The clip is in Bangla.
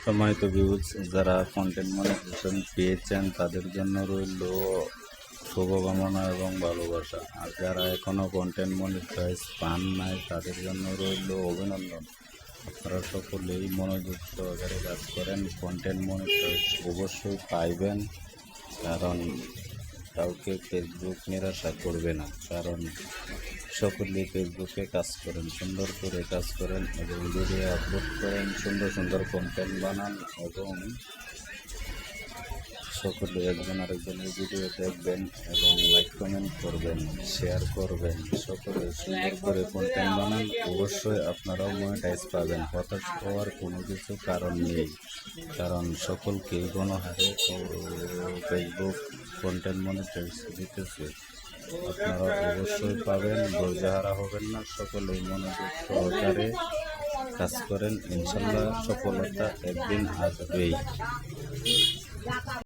সম্মানিত ভিউজ, যারা কন্টেন্ট মনিটাইজেশন পেয়েছেন তাদের জন্য রইল শুভকামনা এবং ভালোবাসা। আর যারা এখনও কন্টেন্ট মনিটাইজ পান নাই তাদের জন্য রইল অভিনন্দন। আপনারা সকলেই মনোযোগ সহকারে কাজ করেন, কন্টেন্ট মনিটাইজ অবশ্যই পাইবেন। কারণ কাউকে ফেসবুক নিরাশা করবে না, কারণ সকলেই ফেসবুকে কাজ করেন, সুন্দর করে কাজ করেন এবং ভিডিও আপলোড করেন, সুন্দর সুন্দর কন্টেন্ট বানান এবং সকলে একজন আরেকজনের ভিডিও দেখবেন এবং লাইক কমেন্ট করবেন, শেয়ার করবেন, সকলে সুন্দর করে কন্টেন্ট বানান। অবশ্যই আপনারাও মনিটাইজ পাবেন, হতাশ হওয়ার কোনো কিছু কারণ নেই, কারণ সকলকেই গণহারে ফেসবুক কন্টেন্ট মনিটাইজ দিতেছে। আপনারা অবশ্যই পাবেন, ধৈর্যহারা হবেন না, সকলেই মনোযোগ সহকারে কাজ করেন, ইনশাল্লাহ সফলতা একদিন আসবেই।